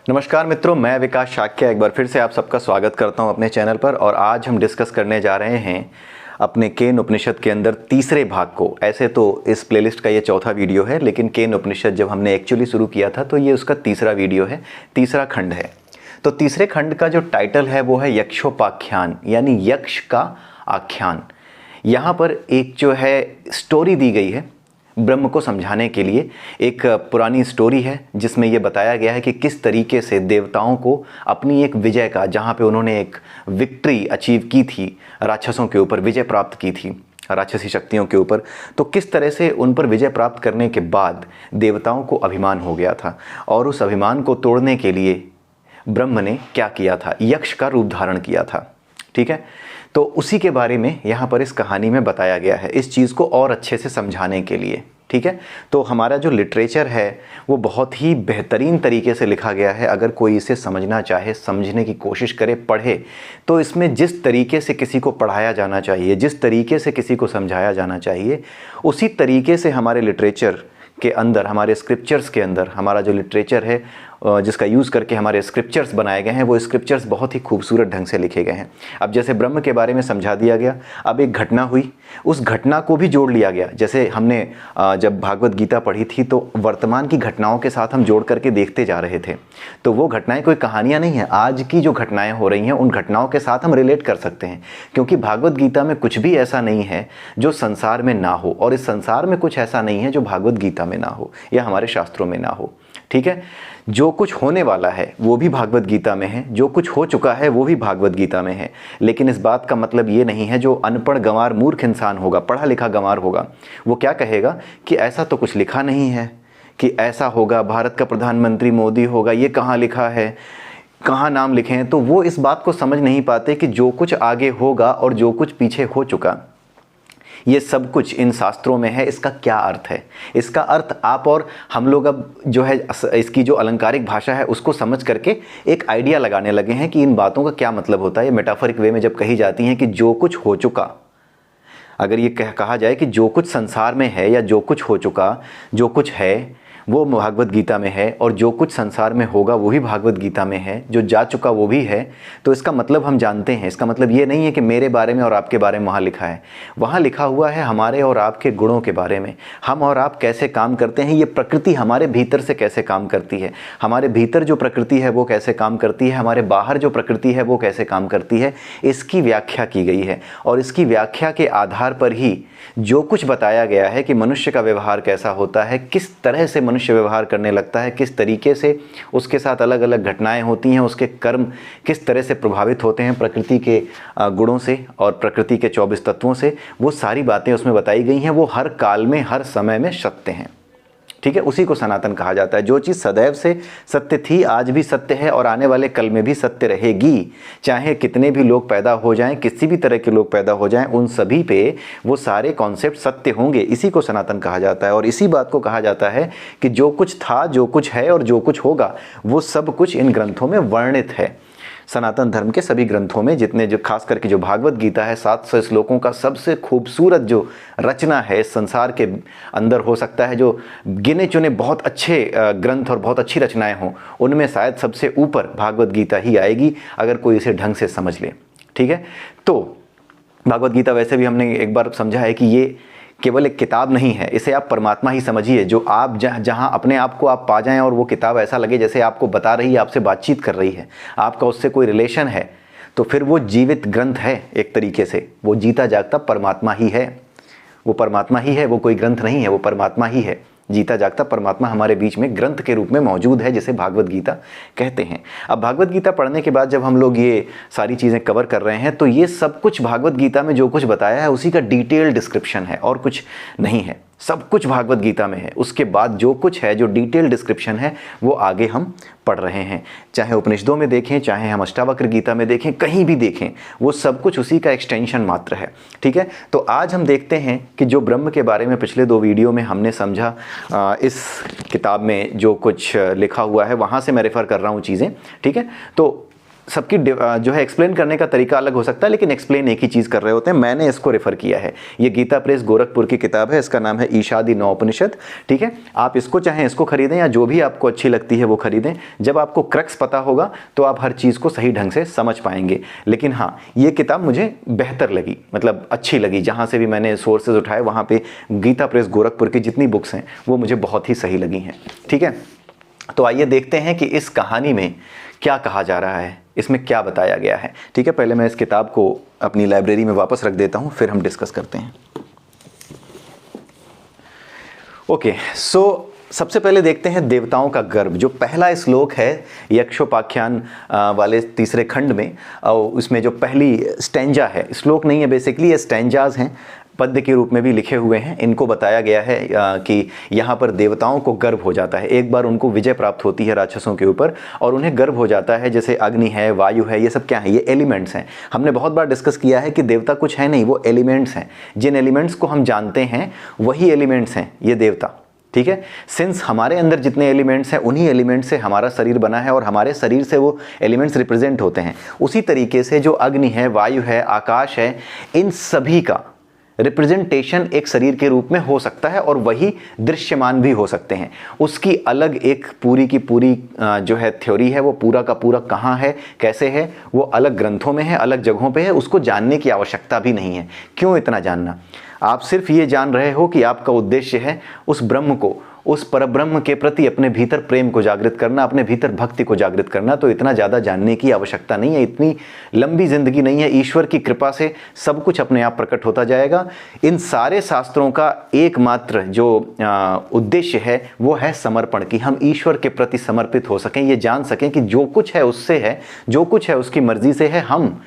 नमस्कार मित्रों, मैं विकास शाक्य एक बार फिर से आप सबका स्वागत करता हूं अपने चैनल पर। और आज हम डिस्कस करने जा रहे हैं अपने केन उपनिषद के अंदर तीसरे भाग को। ऐसे तो इस प्लेलिस्ट का ये चौथा वीडियो है, लेकिन केन उपनिषद जब हमने एक्चुअली शुरू किया था तो ये उसका तीसरा वीडियो है, तीसरा खंड है। तो तीसरे खंड का जो टाइटल है वो है यक्षोपाख्यान, यानी यक्ष का आख्यान। यहाँ पर एक जो है स्टोरी दी गई है ब्रह्म को समझाने के लिए। एक पुरानी स्टोरी है जिसमें ये बताया गया है कि किस तरीके से देवताओं को अपनी एक विजय का, जहाँ पे उन्होंने एक विक्ट्री अचीव की थी, राक्षसों के ऊपर विजय प्राप्त की थी, राक्षसी शक्तियों के ऊपर, तो किस तरह से उन पर विजय प्राप्त करने के बाद देवताओं को अभिमान हो गया था। और उस अभिमान को तोड़ने के लिए ब्रह्म ने क्या किया था, यक्ष का रूप धारण किया था। ठीक है, तो उसी के बारे में यहाँ पर इस कहानी में बताया गया है, इस चीज़ को और अच्छे से समझाने के लिए। ठीक है, तो हमारा जो लिटरेचर है वो बहुत ही बेहतरीन तरीके से लिखा गया है। अगर कोई इसे समझना चाहे, समझने की कोशिश करे, पढ़े, तो इसमें जिस तरीके से किसी को पढ़ाया जाना चाहिए, जिस तरीके से किसी को समझाया जाना चाहिए, उसी तरीके से हमारे लिटरेचर के अंदर, हमारे स्क्रिप्चर्स के अंदर, हमारा जो लिटरेचर है जिसका यूज़ करके हमारे स्क्रिप्चर्स बनाए गए हैं, वो स्क्रिप्चर्स बहुत ही खूबसूरत ढंग से लिखे गए हैं। अब जैसे ब्रह्म के बारे में समझा दिया गया, अब एक घटना हुई, उस घटना को भी जोड़ लिया गया। जैसे हमने जब भागवत गीता पढ़ी थी तो वर्तमान की घटनाओं के साथ हम जोड़ करके देखते जा रहे थे। तो वो घटनाएं कोई कहानियाँ नहीं हैं, आज की जो घटनाएं हो रही हैं उन घटनाओं के साथ हम रिलेट कर सकते हैं, क्योंकि भागवत गीता में कुछ भी ऐसा नहीं है जो संसार में ना हो, और इस संसार में कुछ ऐसा नहीं है जो भागवत गीता में ना हो या हमारे शास्त्रों में ना हो। ठीक है, जो कुछ होने वाला है वो भी भागवत गीता में है, जो कुछ हो चुका है वो भी भागवत गीता में है। लेकिन इस बात का मतलब ये नहीं है जो अनपढ़ गंवार मूर्ख इंसान होगा, पढ़ा लिखा गंवार होगा, वो क्या कहेगा कि ऐसा तो कुछ लिखा नहीं है कि ऐसा होगा, भारत का प्रधानमंत्री मोदी होगा, ये कहाँ लिखा है, कहाँ नाम लिखे हैं। तो वो इस बात को समझ नहीं पाते कि जो कुछ आगे होगा और जो कुछ पीछे हो चुका, ये सब कुछ इन शास्त्रों में है। इसका क्या अर्थ है, इसका अर्थ आप और हम लोग अब जो है इसकी जो अलंकारिक भाषा है उसको समझ करके एक आइडिया लगाने लगे हैं कि इन बातों का क्या मतलब होता है। ये मेटाफोरिक वे में जब कही जाती हैं कि जो कुछ हो चुका, अगर ये कहा जाए कि जो कुछ संसार में है या जो कुछ हो चुका, जो कुछ है वो भागवत गीता में है, और जो कुछ संसार में होगा वो भी भागवत गीता में है, जो जा चुका वो भी है, तो इसका मतलब हम जानते हैं। इसका मतलब ये नहीं है कि मेरे बारे में और आपके बारे में वहाँ लिखा है, वहाँ लिखा हुआ है हमारे और आपके गुणों के बारे में, हम और आप कैसे काम करते हैं, ये प्रकृति हमारे भीतर से कैसे काम करती है, हमारे भीतर जो प्रकृति है वो कैसे काम करती है, हमारे बाहर जो प्रकृति है वो कैसे काम करती है, इसकी व्याख्या की गई है। और इसकी व्याख्या के आधार पर ही जो कुछ बताया गया है कि मनुष्य का व्यवहार कैसा होता है, किस तरह से मनुष्य व्यवहार करने लगता है, किस तरीके से उसके साथ अलग अलग घटनाएं होती हैं, उसके कर्म किस तरह से प्रभावित होते हैं प्रकृति के गुणों से और प्रकृति के 24 तत्वों से, वो सारी बातें उसमें बताई गई हैं। वो हर काल में, हर समय में सत्य हैं। ठीक है, उसी को सनातन कहा जाता है। जो चीज़ सदैव से सत्य थी, आज भी सत्य है और आने वाले कल में भी सत्य रहेगी। चाहे कितने भी लोग पैदा हो जाएं, किसी भी तरह के लोग पैदा हो जाएं, उन सभी पे वो सारे कॉन्सेप्ट सत्य होंगे। इसी को सनातन कहा जाता है। और इसी बात को कहा जाता है कि जो कुछ था, जो कुछ है और जो कुछ होगा, वो सब कुछ इन ग्रंथों में वर्णित है। सनातन धर्म के सभी ग्रंथों में, जितने जो खास करके जो भागवत गीता है, 700 श्लोकों का सबसे खूबसूरत जो रचना है इस संसार के अंदर, हो सकता है जो गिने चुने बहुत अच्छे ग्रंथ और बहुत अच्छी रचनाएं हों, उनमें शायद सबसे ऊपर भागवत गीता ही आएगी, अगर कोई इसे ढंग से समझ ले। ठीक है, तो भागवत गीता वैसे भी हमने एक बार समझा है कि ये केवल एक किताब नहीं है, इसे आप परमात्मा ही समझिए, जो आप जहाँ अपने आप को आप पा जाएं और वो किताब ऐसा लगे जैसे आपको बता रही है, आपसे बातचीत कर रही है, आपका उससे कोई रिलेशन है, तो फिर वो जीवित ग्रंथ है। एक तरीके से वो जीता जागता परमात्मा ही है, वो परमात्मा ही है, वो कोई ग्रंथ नहीं है, वो परमात्मा ही है। जीता जागता परमात्मा हमारे बीच में ग्रंथ के रूप में मौजूद है, जिसे भागवत गीता कहते हैं। अब भागवत गीता पढ़ने के बाद जब हम लोग ये सारी चीज़ें कवर कर रहे हैं, तो ये सब कुछ भागवत गीता में जो कुछ बताया है उसी का डिटेल डिस्क्रिप्शन है, और कुछ नहीं है। सब कुछ भागवत गीता में है। उसके बाद जो कुछ है, जो डिटेल डिस्क्रिप्शन है, वो आगे हम पढ़ रहे हैं। चाहे उपनिषदों में देखें, चाहे हम अष्टावक्र गीता में देखें, कहीं भी देखें, वो सब कुछ उसी का एक्सटेंशन मात्र है। ठीक है, तो आज हम देखते हैं कि जो ब्रह्म के बारे में पिछले 2 वीडियो में हमने समझा, इस किताब में जो कुछ लिखा हुआ है वहाँ से मैं रेफ़र कर रहा हूँ चीज़ें। ठीक है, तो सबकी जो है एक्सप्लेन करने का तरीका अलग हो सकता है, लेकिन एक्सप्लेन एक ही चीज़ कर रहे होते हैं। मैंने इसको रेफर किया है, ये गीता प्रेस गोरखपुर की किताब है, इसका नाम है ईशादी 9 उपनिषद। ठीक है, आप इसको चाहें इसको खरीदें या जो भी आपको अच्छी लगती है वो खरीदें। जब आपको क्रक्स पता होगा तो आप हर चीज़ को सही ढंग से समझ पाएंगे। लेकिन हाँ, ये किताब मुझे बेहतर लगी, मतलब अच्छी लगी। जहाँ से भी मैंने सोर्सेज उठाए वहाँ पे गीता प्रेस गोरखपुर की जितनी बुक्स हैं वो मुझे बहुत ही सही लगी हैं। ठीक है, तो आइए देखते हैं कि इस कहानी में क्या कहा जा रहा है, इसमें क्या बताया गया है। ठीक है, पहले मैं इस किताब को अपनी लाइब्रेरी में वापस रख देता हूँ, फिर हम डिस्कस करते हैं। ओके, सो सबसे पहले देखते हैं देवताओं का गर्व। जो पहला श्लोक है यक्षोपाख्यान वाले तीसरे खंड में, और उसमें जो पहली स्टैंजा है, श्लोक नहीं है बेसिकली, ये स्टैंजाज हैं, पद्य के रूप में भी लिखे हुए हैं। इनको बताया गया है कि यहाँ पर देवताओं को गर्व हो जाता है। एक बार उनको विजय प्राप्त होती है राक्षसों के ऊपर और उन्हें गर्व हो जाता है। जैसे अग्नि है, वायु है, ये सब क्या है? ये एलिमेंट्स हैं। हमने बहुत बार डिस्कस किया है कि देवता कुछ है नहीं, वो एलिमेंट्स हैं। जिन एलिमेंट्स को हम जानते हैं वही एलिमेंट्स हैं ये देवता। ठीक है, सिंस हमारे अंदर जितने एलिमेंट्स हैं उन्हीं एलिमेंट्स से हमारा शरीर बना है और हमारे शरीर से वो एलिमेंट्स रिप्रेजेंट होते हैं। उसी तरीके से जो अग्नि है, वायु है, आकाश है, इन सभी का रिप्रेजेंटेशन एक शरीर के रूप में हो सकता है और वही दृश्यमान भी हो सकते हैं। उसकी अलग एक पूरी की पूरी जो है थ्योरी है, वो पूरा का पूरा कहाँ है, कैसे है, वो अलग ग्रंथों में है, अलग जगहों पे है। उसको जानने की आवश्यकता भी नहीं है। क्यों इतना जानना? आप सिर्फ ये जान रहे हो कि आपका उद्देश्य है उस ब्रह्म को, उस परब्रह्म के प्रति अपने भीतर प्रेम को जागृत करना, अपने भीतर भक्ति को जागृत करना। तो इतना ज़्यादा जानने की आवश्यकता नहीं है, इतनी लंबी जिंदगी नहीं है। ईश्वर की कृपा से सब कुछ अपने आप प्रकट होता जाएगा। इन सारे शास्त्रों का एकमात्र जो उद्देश्य है वो है समर्पण, कि हम ईश्वर के प्रति समर्पित हो सकें, ये जान सकें कि जो कुछ है उससे है, जो कुछ है उसकी मर्जी से है। हम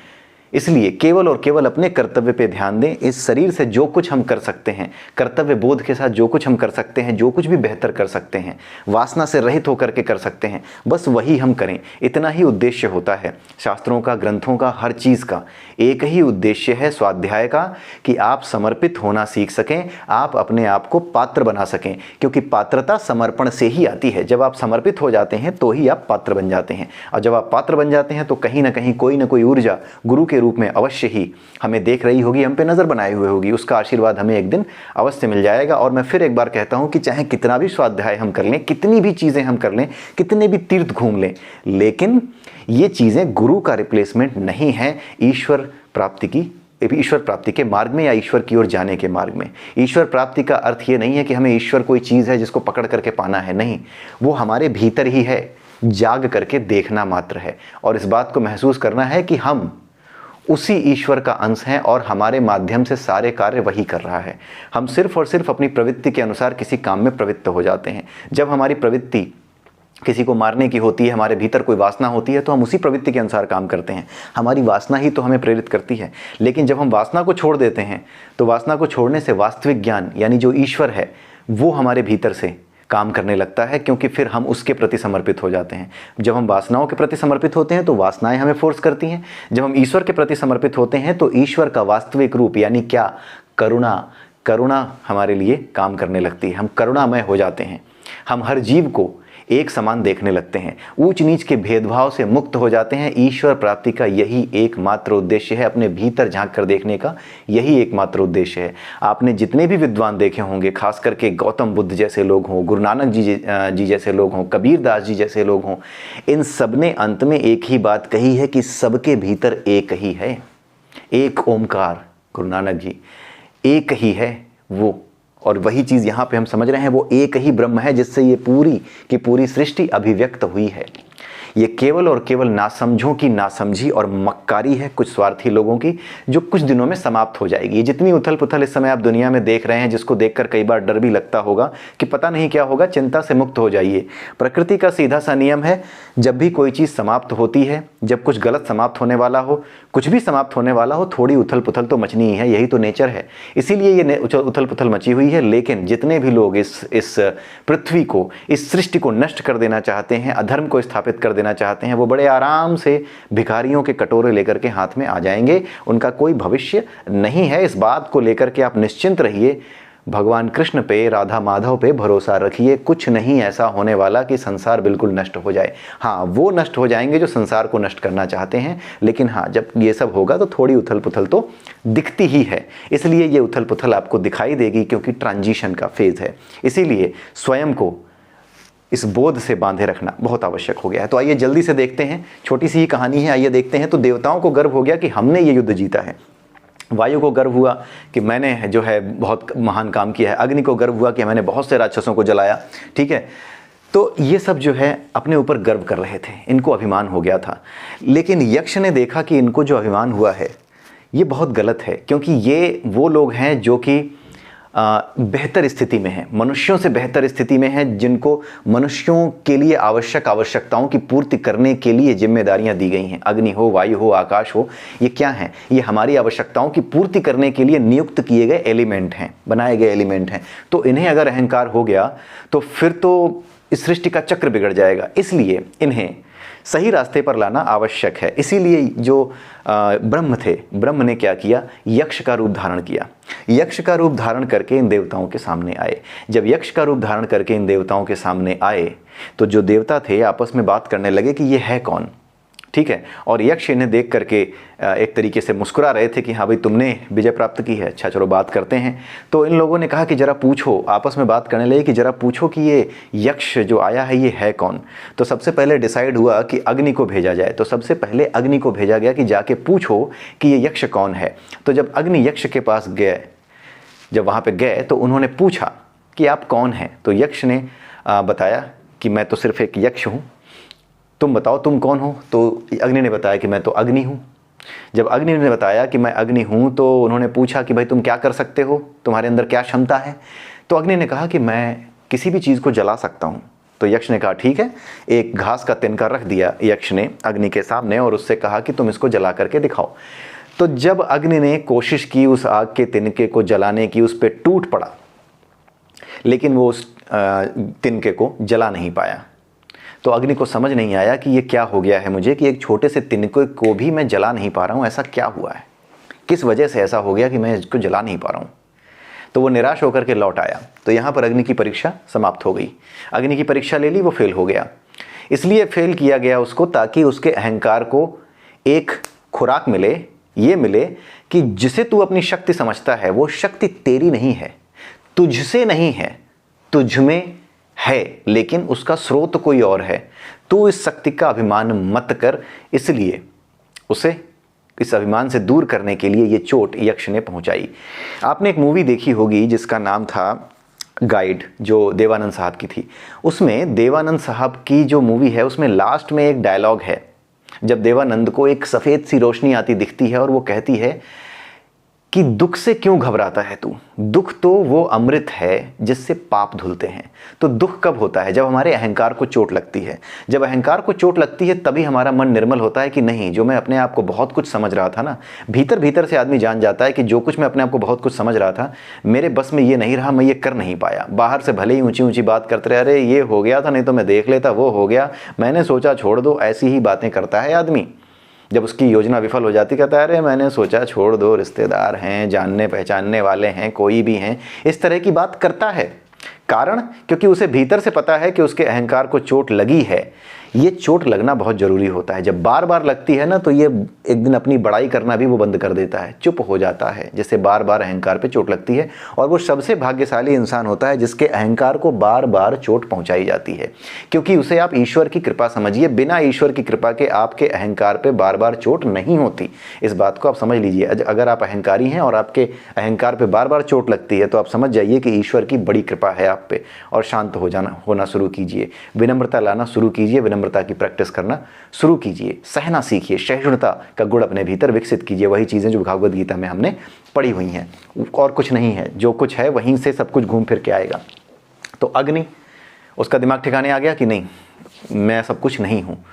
इसलिए केवल और केवल अपने कर्तव्य पे ध्यान दें। इस शरीर से जो कुछ हम कर सकते हैं, कर्तव्य बोध के साथ जो कुछ हम कर सकते हैं, जो कुछ भी बेहतर कर सकते हैं, वासना से रहित होकर के कर सकते हैं, बस वही हम करें। इतना ही उद्देश्य होता है शास्त्रों का, ग्रंथों का, हर चीज़ का। एक ही उद्देश्य है स्वाध्याय का, कि आप समर्पित होना सीख सकें, आप अपने आप को पात्र बना सकें। क्योंकि पात्रता समर्पण से ही आती है। जब आप समर्पित हो जाते हैं तो ही आप पात्र बन जाते हैं। और जब आप पात्र बन जाते हैं तो कहीं ना कहीं कोई ना कोई ऊर्जा गुरु के रूप में अवश्य ही हमें देख रही होगी, हम पे नजर बनाए हुए होगी। उसका आशीर्वाद हमें एक दिन अवश्य मिल जाएगा। और मैं फिर एक बार कहता हूं कि चाहे कितना भी स्वाध्याय हम कर लें, कितनी भी चीजें हम कर लें, कितने भी तीर्थ घूम लें, लेकिन ये चीजें गुरु का रिप्लेसमेंट नहीं है ईश्वर प्राप्ति के मार्ग में या ईश्वर की ओर जाने के मार्ग में। ईश्वर प्राप्ति का अर्थ ये नहीं है कि हमें ईश्वर कोई चीज है जिसको पकड़ करके पाना है, नहीं, वो हमारे भीतर ही है, जाग करके देखना मात्र है। और इस बात को महसूस करना है कि हम उसी ईश्वर का अंश हैं और हमारे माध्यम से सारे कार्य वही कर रहा है। हम सिर्फ और सिर्फ अपनी प्रवृत्ति के अनुसार किसी काम में प्रवृत्त हो जाते हैं। जब हमारी प्रवृत्ति किसी को मारने की होती है, हमारे भीतर कोई वासना होती है, तो हम उसी प्रवृत्ति के अनुसार काम करते हैं। हमारी वासना ही तो हमें प्रेरित करती है। लेकिन जब हम वासना को छोड़ देते हैं तो वासना को छोड़ने से वास्तविक ज्ञान यानी जो ईश्वर है वो हमारे भीतर से काम करने लगता है, क्योंकि फिर हम उसके प्रति समर्पित हो जाते हैं। जब हम वासनाओं के प्रति समर्पित होते हैं तो वासनाएं हमें फोर्स करती हैं। जब हम ईश्वर के प्रति समर्पित होते हैं तो ईश्वर का वास्तविक रूप यानी क्या, करुणा हमारे लिए काम करने लगती है। हम करुणामय हो जाते हैं। हम हर जीव को एक समान देखने लगते हैं, ऊंच नीच के भेदभाव से मुक्त हो जाते हैं। ईश्वर प्राप्ति का यही एकमात्र उद्देश्य है, अपने भीतर झांक कर देखने का यही एकमात्र उद्देश्य है। आपने जितने भी विद्वान देखे होंगे, खास करके गौतम बुद्ध जैसे लोग हों, गुरु नानक जी जैसे लोग हों, कबीर दास जी जैसे लोग हों, इन सब ने अंत में एक ही बात कही है कि सबके भीतर एक ही है, एक ओमकार। गुरु नानक जी एक ही है वो, और वही चीज़ यहाँ पे हम समझ रहे हैं, वो एक ही ब्रह्म है जिससे ये पूरी की पूरी सृष्टि अभिव्यक्त हुई है। ये केवल और केवल नासमझों की नासमझी और मक्कारी है कुछ स्वार्थी लोगों की, जो कुछ दिनों में समाप्त हो जाएगी। ये जितनी उथल पुथल इस समय आप दुनिया में देख रहे हैं, जिसको देखकर कई बार डर भी लगता होगा कि पता नहीं क्या होगा, चिंता से मुक्त हो जाइए। प्रकृति का सीधा सा नियम है, जब भी कोई चीज़ समाप्त होती है, जब कुछ गलत समाप्त होने वाला हो, कुछ भी समाप्त होने वाला हो, थोड़ी उथल पुथल तो मचनी ही है, यही तो नेचर है। इसीलिए ये उथल पुथल मची हुई है। लेकिन जितने भी लोग इस पृथ्वी को, इस सृष्टि को नष्ट कर देना चाहते हैं, अधर्म को स्थापित कर देना चाहते हैं, वो बड़े आराम से भिखारियों के कटोरे लेकर के हाथ में आ जाएंगे। उनका कोई भविष्य नहीं है। इस बात को लेकर के आप निश्चिंत रहिए। भगवान कृष्ण पे, राधा माधव पे भरोसा रखिए, कुछ नहीं ऐसा होने वाला कि संसार बिल्कुल नष्ट हो जाए। हाँ, वो नष्ट हो जाएंगे जो संसार को नष्ट करना चाहते हैं, लेकिन हाँ, जब ये सब होगा तो थोड़ी उथल पुथल तो दिखती ही है। इसलिए ये उथल पुथल आपको दिखाई देगी, क्योंकि ट्रांजिशन का फेज है। इसीलिए स्वयं को इस बोध से बांधे रखना बहुत आवश्यक हो गया है। तो आइए जल्दी से देखते हैं, छोटी सी ही कहानी है, आइए देखते हैं। तो देवताओं को गर्व हो गया कि हमने ये युद्ध जीता है। वायु को गर्व हुआ कि मैंने जो है बहुत महान काम किया है। अग्नि को गर्व हुआ कि मैंने बहुत से राक्षसों को जलाया। ठीक है, तो ये सब जो है अपने ऊपर गर्व कर रहे थे, इनको अभिमान हो गया था। लेकिन यक्ष ने देखा कि इनको जो अभिमान हुआ है ये बहुत गलत है, क्योंकि ये वो लोग हैं जो कि बेहतर स्थिति में हैं, मनुष्यों से बेहतर स्थिति में हैं, जिनको मनुष्यों के लिए आवश्यकताओं की पूर्ति करने के लिए जिम्मेदारियां दी गई हैं। अग्नि हो, वायु हो, आकाश हो, ये क्या हैं? ये हमारी आवश्यकताओं की पूर्ति करने के लिए नियुक्त किए गए एलिमेंट हैं, बनाए गए एलिमेंट हैं। तो इन्हें अगर अहंकार हो गया तो फिर तो इस सृष्टि का चक्र बिगड़ जाएगा। इसलिए इन्हें सही रास्ते पर लाना आवश्यक है। इसीलिए जो ब्रह्म थे, ब्रह्म ने क्या किया? यक्ष का रूप धारण किया। यक्ष का रूप धारण करके इन देवताओं के सामने आए। जब यक्ष का रूप धारण करके इन देवताओं के सामने आए तो जो देवता थे आपस में बात करने लगे कि ये है कौन। ठीक है, और यक्ष इन्हें देख करके एक तरीके से मुस्कुरा रहे थे कि हाँ भाई, तुमने विजय प्राप्त की है, अच्छा चलो बात करते हैं। तो इन लोगों ने कहा कि जरा पूछो, आपस में बात करने लगे कि जरा पूछो कि ये यक्ष जो आया है ये है कौन। तो सबसे पहले डिसाइड हुआ कि अग्नि को भेजा जाए। तो सबसे पहले अग्नि को भेजा गया कि जाके पूछो कि ये यक्ष कौन है। तो जब अग्नि यक्ष के पास गए, जब वहाँ पे गए तो उन्होंने पूछा कि आप कौन हैं। तो यक्ष ने बताया कि मैं तो सिर्फ एक यक्ष हूँ, तुम बताओ तुम कौन हो। तो अग्नि ने बताया कि मैं तो अग्नि हूँ। जब अग्नि ने बताया कि मैं अग्नि हूँ तो उन्होंने पूछा कि भाई तुम क्या कर सकते हो, तुम्हारे अंदर क्या क्षमता है। तो अग्नि ने कहा कि मैं किसी भी चीज़ को जला सकता हूँ। तो यक्ष ने कहा ठीक है। एक घास का तिनका रख दिया यक्ष ने अग्नि के सामने और उससे कहा कि तुम इसको जला करके दिखाओ। तो जब अग्नि ने कोशिश की उस आग के तिनके को जलाने की, उस पर टूट पड़ा, लेकिन वो उस तिनके को जला नहीं पाया। तो अग्नि को समझ नहीं आया कि ये क्या हो गया है मुझे, कि एक छोटे से तिनके को भी मैं जला नहीं पा रहा हूँ। ऐसा क्या हुआ है, किस वजह से ऐसा हो गया कि मैं इसको जला नहीं पा रहा हूँ। तो वो निराश होकर के लौट आया। तो यहाँ पर अग्नि की परीक्षा समाप्त हो गई। अग्नि की परीक्षा ले ली, वो फेल हो गया। इसलिए फेल किया गया उसको ताकि उसके अहंकार को एक खुराक मिले, ये मिले कि जिसे तू अपनी शक्ति समझता है वो शक्ति तेरी नहीं है, तुझसे नहीं है, तुझ में है, लेकिन उसका स्रोत कोई और है। तू इस शक्ति का अभिमान मत कर। इसलिए उसे इस अभिमान से दूर करने के लिए ये चोट यक्ष ने पहुंचाई। आपने एक मूवी देखी होगी जिसका नाम था गाइड, जो देवानंद साहब की थी। उसमें देवानंद साहब की जो मूवी है उसमें लास्ट में एक डायलॉग है, जब देवानंद को एक सफ़ेद सी रोशनी आती दिखती है और वो कहती है कि दुख से क्यों घबराता है तू, दुख तो वो अमृत है जिससे पाप धुलते हैं। तो दुख कब होता है? जब हमारे अहंकार को चोट लगती है। जब अहंकार को चोट लगती है तभी हमारा मन निर्मल होता है कि नहीं, जो मैं अपने आप को बहुत कुछ समझ रहा था ना, भीतर भीतर से आदमी जान जाता है कि जो कुछ मैं अपने आप को बहुत कुछ समझ रहा था मेरे बस में ये नहीं रहा, मैं ये कर नहीं पाया। बाहर से भले ही ऊंची ऊंची बात करते रहे, अरे ये हो गया था, नहीं तो मैं देख लेता, वो हो गया, मैंने सोचा छोड़ दो, ऐसी ही बातें करता है आदमी। जब उसकी योजना विफल हो जाती, कहता है अरे मैंने सोचा छोड़ दो, रिश्तेदार हैं, जानने पहचानने वाले हैं, कोई भी हैं, इस तरह की बात करता है। कारण, क्योंकि उसे भीतर से पता है कि उसके अहंकार को चोट लगी है। ये चोट लगना बहुत ज़रूरी होता है। जब बार बार लगती है ना तो ये एक दिन अपनी बड़ाई करना भी वो बंद कर देता है, चुप हो जाता है, जिससे बार बार अहंकार पे चोट लगती है। और वो सबसे भाग्यशाली इंसान होता है जिसके अहंकार को बार बार चोट पहुंचाई जाती है, क्योंकि उसे आप ईश्वर की कृपा समझिए। बिना ईश्वर की कृपा के आपके अहंकार पे बार बार चोट नहीं होती। इस बात को आप समझ लीजिए। अगर आप अहंकारी हैं और आपके अहंकार पे बार बार चोट लगती है तो आप समझ जाइए कि ईश्वर की बड़ी कृपा है आप पे। और शांत होना शुरू कीजिए, विनम्रता लाना शुरू कीजिए, विनम्रता की प्रैक्टिस करना शुरू कीजिए, सहना सीखिए, सहिष्णुता का गुण अपने भीतर विकसित कीजिए। वही चीज़ें जो भगवद गीता में हमने पढ़ी हुई हैं, और कुछ नहीं है। जो कुछ है वहीं से सब कुछ घूम फिर के आएगा। तो अग्नि, उसका दिमाग ठिकाने आ गया कि नहीं, मैं सब कुछ नहीं हूँ,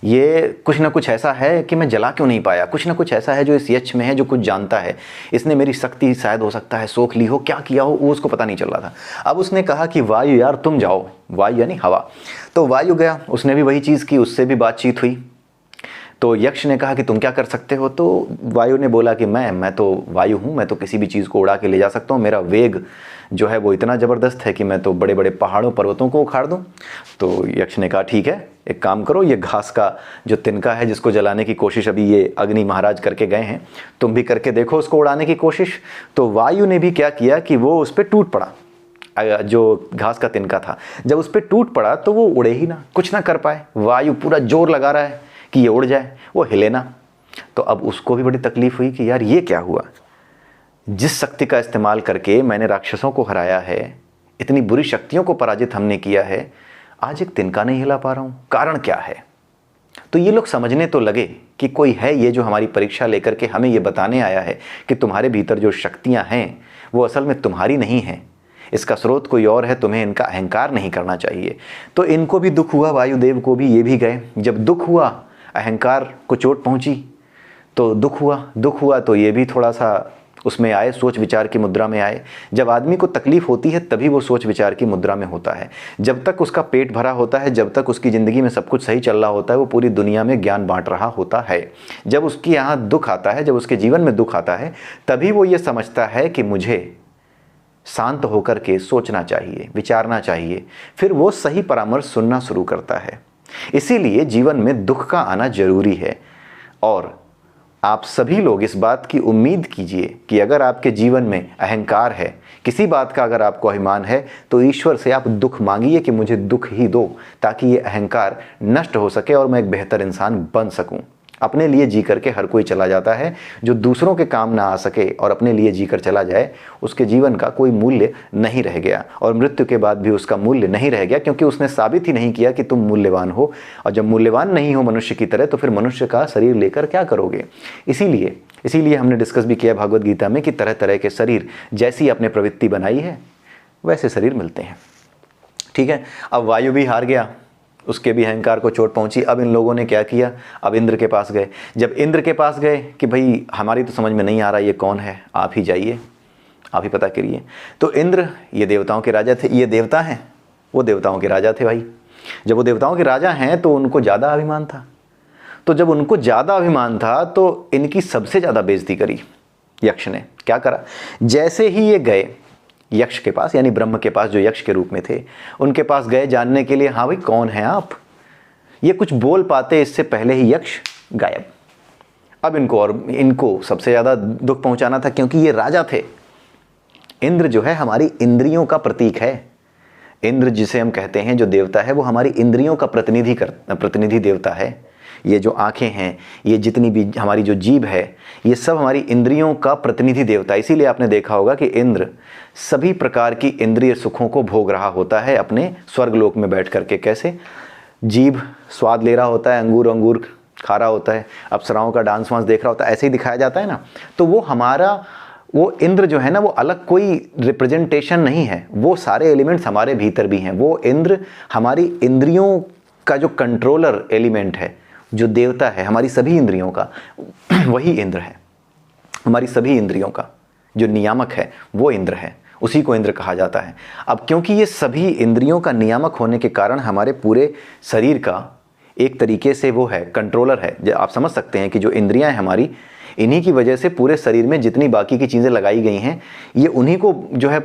ये कुछ ना कुछ ऐसा है कि मैं जला क्यों नहीं पाया, कुछ ना कुछ ऐसा है जो इस यक्ष में है, जो कुछ जानता है, इसने मेरी शक्ति शायद हो सकता है सोख ली हो, क्या किया हो वो उसको पता नहीं चल रहा था। अब उसने कहा कि वायु यार तुम जाओ, वायु यानी हवा। तो वायु गया, उसने भी वही चीज़ की, उससे भी बातचीत हुई। तो यक्ष ने कहा कि तुम क्या कर सकते हो। तो वायु ने बोला कि मैं तो वायु हूँ, मैं तो किसी भी चीज़ को उड़ा के ले जा सकता हूँ, मेरा वेग जो है वो इतना ज़बरदस्त है कि मैं तो बड़े बड़े पहाड़ों पर्वतों को उखाड़ दूँ। तो यक्ष ने कहा ठीक है, एक काम करो, ये घास का जो तिनका है जिसको जलाने की कोशिश अभी ये अग्नि महाराज करके गए हैं, तुम भी करके देखो उसको उड़ाने की कोशिश। तो वायु ने भी क्या किया कि वो उस पर टूट पड़ा, जो घास का तिनका था जब उस पर टूट पड़ा तो वो उड़े ही ना, कुछ ना कर पाए। वायु पूरा जोर लगा रहा है कि ये उड़ जाए, वो हिले ना। तो अब उसको भी बड़ी तकलीफ हुई कि यार ये क्या हुआ, जिस शक्ति का इस्तेमाल करके मैंने राक्षसों को हराया है, इतनी बुरी शक्तियों को पराजित हमने किया है, आज एक तिनका नहीं हिला पा रहा हूँ, कारण क्या है। तो ये लोग समझने तो लगे कि कोई है ये जो हमारी परीक्षा लेकर के हमें ये बताने आया है कि तुम्हारे भीतर जो शक्तियाँ हैं वो असल में तुम्हारी नहीं हैं, इसका स्रोत कोई और है, तुम्हें इनका अहंकार नहीं करना चाहिए। तो इनको भी दुख हुआ, वायुदेव को भी, ये भी गए। जब दुख हुआ, अहंकार को चोट पहुंची तो दुख हुआ तो ये भी थोड़ा सा उसमें आए, सोच विचार की मुद्रा में आए। जब आदमी को तकलीफ होती है तभी वो सोच विचार की मुद्रा में होता है। जब तक उसका पेट भरा होता है, जब तक उसकी ज़िंदगी में सब कुछ सही चल रहा होता है, वो पूरी दुनिया में ज्ञान बांट रहा होता है। जब उसके यहाँ दुख आता है, जब उसके जीवन में दुख आता है, तभी वो ये समझता है कि मुझे शांत होकर के सोचना चाहिए, विचारना चाहिए, फिर वो सही परामर्श सुनना शुरू करता है। इसीलिए जीवन में दुख का आना जरूरी है। और आप सभी लोग इस बात की उम्मीद कीजिए कि अगर आपके जीवन में अहंकार है, किसी बात का अगर आपको अभिमान है, तो ईश्वर से आप दुख मांगिए कि मुझे दुख ही दो, ताकि ये अहंकार नष्ट हो सके और मैं एक बेहतर इंसान बन सकूं। अपने लिए जी करके हर कोई चला जाता है। जो दूसरों के काम ना आ सके और अपने लिए जीकर चला जाए, उसके जीवन का कोई मूल्य नहीं रह गया, और मृत्यु के बाद भी उसका मूल्य नहीं रह गया, क्योंकि उसने साबित ही नहीं किया कि तुम मूल्यवान हो। और जब मूल्यवान नहीं हो मनुष्य की तरह, तो फिर मनुष्य का शरीर लेकर क्या करोगे। इसीलिए हमने डिस्कस भी किया भागवत गीता में कि तरह तरह के शरीर, जैसी आपने प्रवृत्ति बनाई है वैसे शरीर मिलते हैं। ठीक है, अब वायु भी हार गया, उसके भी अहंकार को चोट पहुंची। अब इन लोगों ने क्या किया, अब इंद्र के पास गए। जब इंद्र के पास गए कि भाई हमारी तो समझ में नहीं आ रहा ये कौन है, आप ही जाइए, आप ही पता करिए। तो इंद्र ये देवताओं के राजा थे, ये देवता हैं, वो देवताओं के राजा थे भाई। जब वो देवताओं के राजा हैं तो उनको ज़्यादा अभिमान था। तो जब उनको ज़्यादा अभिमान था तो इनकी सबसे ज़्यादा बेइज्जती करी यक्ष ने। क्या करा, जैसे ही ये गए यक्ष के पास, यानी ब्रह्म के पास जो यक्ष के रूप में थे, उनके पास गए जानने के लिए, हाँ भाई कौन है आप। ये कुछ बोल पाते इससे पहले ही यक्ष गायब। अब इनको सबसे ज़्यादा दुख पहुंचाना था, क्योंकि ये राजा थे। इंद्र जो है हमारी इंद्रियों का प्रतीक है। इंद्र जिसे हम कहते हैं जो देवता है, वो हमारी इंद्रियों का प्रतिनिधि देवता है। ये जो आंखें हैं, ये जितनी भी हमारी जो जीभ है, ये सब हमारी इंद्रियों का प्रतिनिधि देवता है। इसीलिए आपने देखा होगा कि इंद्र सभी प्रकार की इंद्रिय सुखों को भोग रहा होता है अपने स्वर्गलोक में बैठ करके। कैसे, जीभ स्वाद ले रहा होता है, अंगूर खा रहा होता है, अप्सराओं का डांस वांस देख रहा होता है, ऐसे ही दिखाया जाता है ना। तो वो इंद्र जो है ना, वो अलग कोई रिप्रेजेंटेशन नहीं है, वो सारे एलिमेंट्स हमारे भीतर भी हैं। वो इंद्र हमारी इंद्रियों का जो कंट्रोलर एलिमेंट है, जो देवता है हमारी सभी इंद्रियों का, वही इंद्र है। हमारी सभी इंद्रियों का जो नियामक है वो इंद्र है, उसी को इंद्र कहा जाता है। अब क्योंकि ये सभी इंद्रियों का नियामक होने के कारण हमारे पूरे शरीर का एक तरीके से वो है, कंट्रोलर है। आप समझ सकते हैं कि जो इंद्रियां हैं हमारी, इन्हीं की वजह से पूरे शरीर में जितनी बाकी की चीज़ें लगाई गई हैं, ये उन्हीं को जो है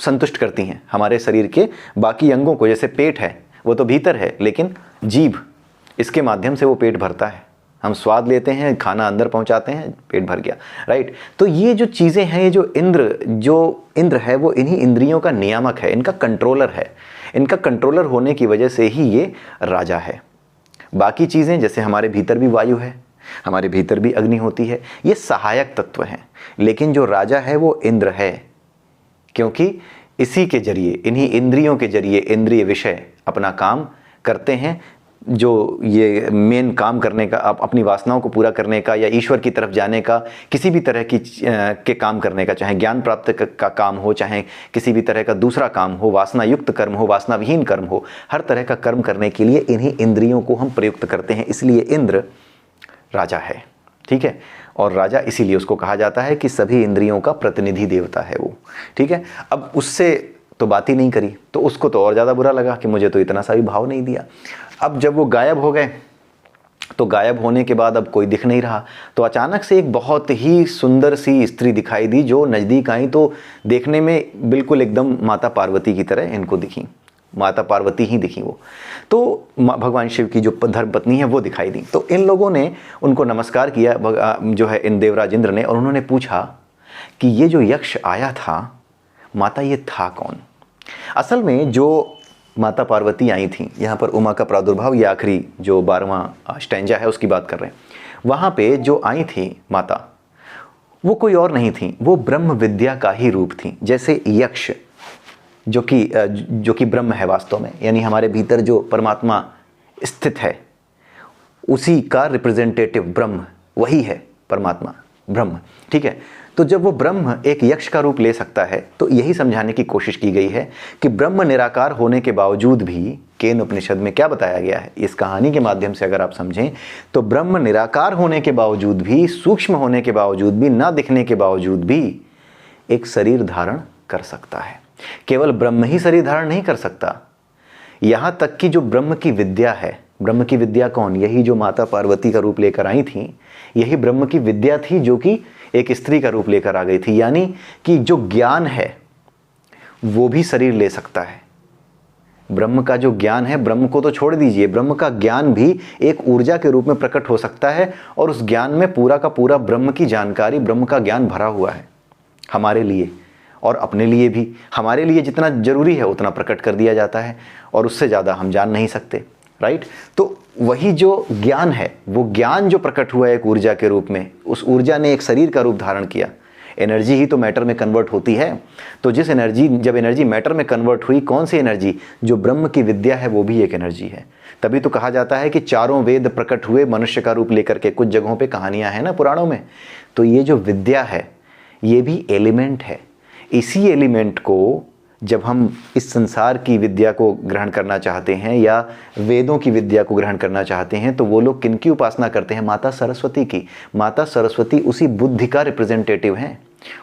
संतुष्ट करती हैं। हमारे शरीर के बाकी अंगों को, जैसे पेट है वो तो भीतर है, लेकिन जीभ, इसके माध्यम से वो पेट भरता है। हम स्वाद लेते हैं, खाना अंदर पहुंचाते हैं, पेट भर गया, राइट। तो ये जो चीज़ें हैं, ये जो इंद्र है, वो इन्हीं इंद्रियों का नियामक है, इनका कंट्रोलर है। इनका कंट्रोलर होने की वजह से ही ये राजा है। बाकी चीज़ें, जैसे हमारे भीतर भी वायु है, हमारे भीतर भी अग्नि होती है, ये सहायक तत्व हैं। लेकिन जो राजा है वो इंद्र है, क्योंकि इसी के जरिए, इन्हीं इंद्रियों के जरिए इंद्रिय विषय अपना काम करते हैं। जो ये मेन काम करने का, अपनी वासनाओं को पूरा करने का, या ईश्वर की तरफ जाने का, किसी भी तरह की के काम करने का, चाहे ज्ञान प्राप्त का काम हो, चाहे किसी भी तरह का दूसरा काम हो, वासना युक्त कर्म हो, वासना विहीन कर्म हो, हर तरह का कर्म करने के लिए इन्हीं इंद्रियों को हम प्रयुक्त करते हैं। इसलिए इंद्र राजा है, ठीक है। और राजा इसीलिए उसको कहा जाता है कि सभी इंद्रियों का प्रतिनिधि देवता है वो, ठीक है। अब उससे तो बात ही नहीं करी, तो उसको तो और ज़्यादा बुरा लगा कि मुझे तो इतना सा भी भाव नहीं दिया। अब जब वो गायब हो गए, तो गायब होने के बाद अब कोई दिख नहीं रहा। तो अचानक से एक बहुत ही सुंदर सी स्त्री दिखाई दी, जो नज़दीक आई तो देखने में बिल्कुल एकदम माता पार्वती की तरह इनको दिखी, माता पार्वती ही दिखी वो। तो भगवान शिव की जो धर्मपत्नी है वो दिखाई दी। तो इन लोगों ने उनको नमस्कार किया, जो है इन देवराज इंद्र ने, और उन्होंने पूछा कि ये जो यक्ष आया था माता, ये था कौन? असल में जो माता पार्वती आई थी, यहाँ पर उमा का प्रादुर्भाव, ये आखिरी जो 12वां स्टैंजा है उसकी बात कर रहे हैं। वहाँ पे जो आई थी माता, वो कोई और नहीं थी, वो ब्रह्म विद्या का ही रूप थी। जैसे यक्ष जो कि ब्रह्म है वास्तव में, यानी हमारे भीतर जो परमात्मा स्थित है उसी का रिप्रेजेंटेटिव ब्रह्म वही है परमात्मा ब्रह्म, ठीक है। तो जब वो ब्रह्म एक यक्ष का रूप ले सकता है तो यही समझाने की कोशिश की गई है कि ब्रह्म निराकार होने के बावजूद भी, केन उपनिषद में क्या बताया गया है इस कहानी के माध्यम से अगर आप समझें तो, ब्रह्म निराकार होने के बावजूद भी, सूक्ष्म होने के बावजूद भी, ना दिखने के बावजूद भी एक शरीर धारण कर सकता है। केवल ब्रह्म ही शरीर धारण नहीं कर सकता, यहाँ तक कि जो ब्रह्म की विद्या है, ब्रह्म की विद्या कौन? यही जो माता पार्वती का रूप लेकर आई थी, यही ब्रह्म की विद्या थी जो कि एक स्त्री का रूप लेकर आ गई थी। यानी कि जो ज्ञान है वो भी शरीर ले सकता है। ब्रह्म का जो ज्ञान है, ब्रह्म को तो छोड़ दीजिए, ब्रह्म का ज्ञान भी एक ऊर्जा के रूप में प्रकट हो सकता है, और उस ज्ञान में पूरा का पूरा ब्रह्म की जानकारी, ब्रह्म का ज्ञान भरा हुआ है हमारे लिए और अपने लिए भी। हमारे लिए जितना जरूरी है उतना प्रकट कर दिया जाता है, और उससे ज़्यादा हम जान नहीं सकते, राइट। तो वही जो ज्ञान है, वो ज्ञान जो प्रकट हुआ है एक ऊर्जा के रूप में, उस ऊर्जा ने एक शरीर का रूप धारण किया। एनर्जी ही तो मैटर में कन्वर्ट होती है। तो जब एनर्जी मैटर में कन्वर्ट हुई, कौन सी एनर्जी? जो ब्रह्म की विद्या है वो भी एक एनर्जी है। तभी तो कहा जाता है कि चारों वेद प्रकट हुए मनुष्य का रूप लेकर के। कुछ जगहों पे कहानियां हैं ना पुराणों में। तो ये जो विद्या है ये भी एलिमेंट है। इसी एलिमेंट को जब हम इस संसार की विद्या को ग्रहण करना चाहते हैं या वेदों की विद्या को ग्रहण करना चाहते हैं, तो वो लोग किनकी उपासना करते हैं? माता सरस्वती की। माता सरस्वती उसी बुद्धि का रिप्रेजेंटेटिव हैं।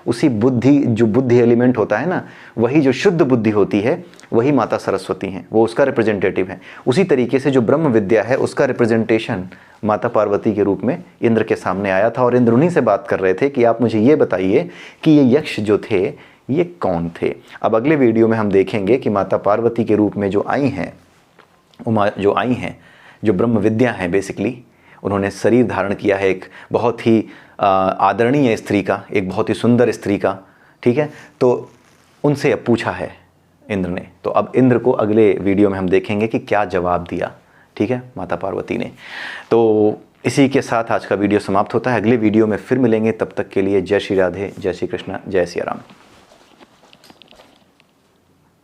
उसी बुद्धि, जो बुद्धि एलिमेंट होता है ना, वही जो शुद्ध बुद्धि होती है वही माता सरस्वती हैं, वो उसका रिप्रेजेंटेटिव है। उसी तरीके से जो ब्रह्म विद्या है उसका रिप्रेजेंटेशन माता पार्वती के रूप में इंद्र के सामने आया था। और इंद्र उन्हीं से बात कर रहे थे कि आप मुझे ये बताइए कि ये यक्ष जो थे ये कौन थे। अब अगले वीडियो में हम देखेंगे कि माता पार्वती के रूप में जो आई हैं, उमा जो आई हैं, जो ब्रह्म विद्या हैं, बेसिकली उन्होंने शरीर धारण किया है एक बहुत ही आदरणीय स्त्री का, एक बहुत ही सुंदर स्त्री का, ठीक है। तो उनसे अब पूछा है इंद्र ने। तो अब इंद्र को अगले वीडियो में हम देखेंगे कि क्या जवाब दिया, ठीक है, माता पार्वती ने। तो इसी के साथ आज का वीडियो समाप्त होता है। अगले वीडियो में फिर मिलेंगे, तब तक के लिए जय श्री राधे, जय श्री कृष्ण, जय सिया राम।